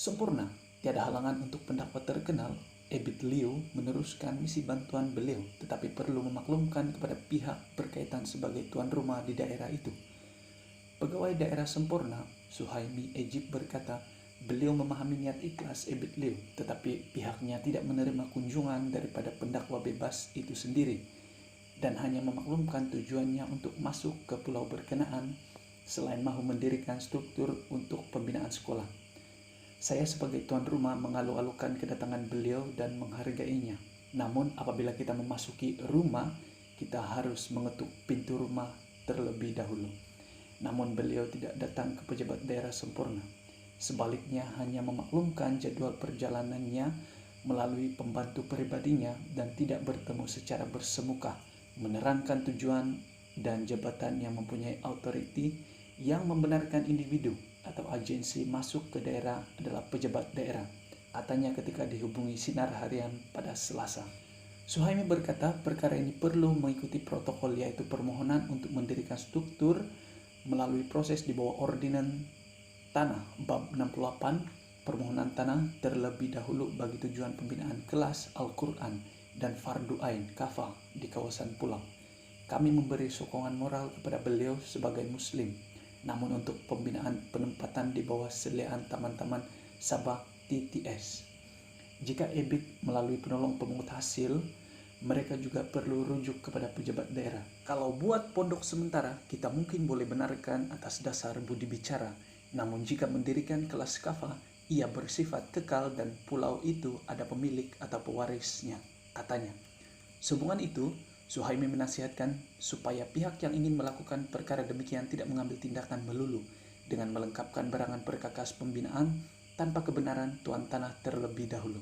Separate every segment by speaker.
Speaker 1: Sempurna, tiada halangan untuk pendakwa terkenal, Ebit Liu meneruskan misi bantuan beliau, tetapi perlu memaklumkan kepada pihak berkaitan sebagai tuan rumah di daerah itu. Pegawai daerah Sempurna, Suhaimi Ejib berkata, beliau memahami niat ikhlas Ebit Liu, tetapi pihaknya tidak menerima kunjungan daripada pendakwa bebas itu sendiri, dan hanya memaklumkan tujuannya untuk masuk ke pulau berkenaan selain mahu mendirikan struktur untuk pembinaan sekolah. Saya sebagai tuan rumah mengalu-alukan kedatangan beliau dan menghargainya. Namun apabila kita memasuki rumah, kita harus mengetuk pintu rumah terlebih dahulu. Namun beliau tidak datang ke pejabat daerah Sempurna. Sebaliknya hanya memaklumkan jadwal perjalanannya melalui pembantu pribadinya dan tidak bertemu secara bersemuka, menerangkan tujuan dan jabatan yang mempunyai authority yang membenarkan individu atau agensi masuk ke daerah adalah pejabat daerah, katanya ketika dihubungi Sinar Harian pada Selasa. Suhaimi berkata perkara ini perlu mengikuti protokol, yaitu permohonan untuk mendirikan struktur melalui proses di bawah Ordinan Tanah Bab 68, permohonan tanah terlebih dahulu bagi tujuan pembinaan kelas Al-Quran dan Fardu Ain Kafah di kawasan pulau. Kami memberi sokongan moral kepada beliau sebagai muslim. Namun untuk pembinaan penempatan di bawah seliaan taman-taman Sabah TTS, jika Ebit melalui penolong pemungut hasil, mereka juga perlu rujuk kepada pejabat daerah. Kalau buat pondok sementara, kita mungkin boleh benarkan atas dasar budi bicara. Namun jika mendirikan kelas kafah, ia bersifat kekal dan pulau itu ada pemilik atau pewarisnya, katanya. Sehubungan itu, Suhaimi menasihatkan supaya pihak yang ingin melakukan perkara demikian tidak mengambil tindakan melulu dengan melengkapkan barangan perkakas pembinaan tanpa kebenaran tuan tanah terlebih dahulu.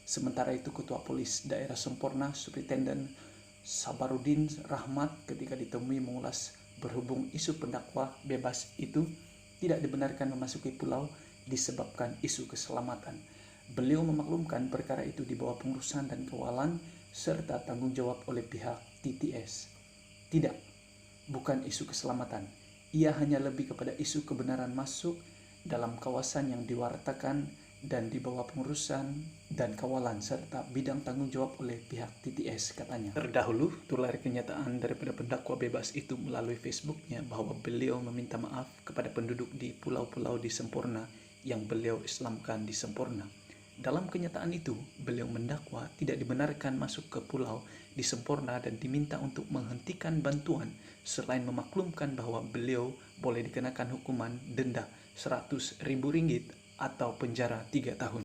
Speaker 1: Sementara itu, Ketua Polis Daerah Sempurna, Superintenden Sabarudin Rahmat, ketika ditemui mengulas berhubung isu pendakwa bebas itu tidak dibenarkan memasuki pulau disebabkan isu keselamatan. Beliau memaklumkan perkara itu di bawah pengurusan dan kawalan serta tanggung jawab oleh pihak TTS. Tidak, bukan isu keselamatan. Ia hanya lebih kepada isu kebenaran masuk dalam kawasan yang diwartakan dan di bawah pengurusan dan kawalan serta bidang tanggung jawab oleh pihak TTS, katanya. Terdahulu, tular kenyataan daripada pendakwa bebas itu melalui Facebooknya bahwa beliau meminta maaf kepada penduduk di pulau-pulau di Sempurna yang beliau Islamkan di Sempurna. Dalam kenyataan itu, beliau mendakwa tidak dibenarkan masuk ke pulau di Sempurna dan diminta untuk menghentikan bantuan selain memaklumkan bahwa beliau boleh dikenakan hukuman denda Rp100.000 atau penjara 3 tahun.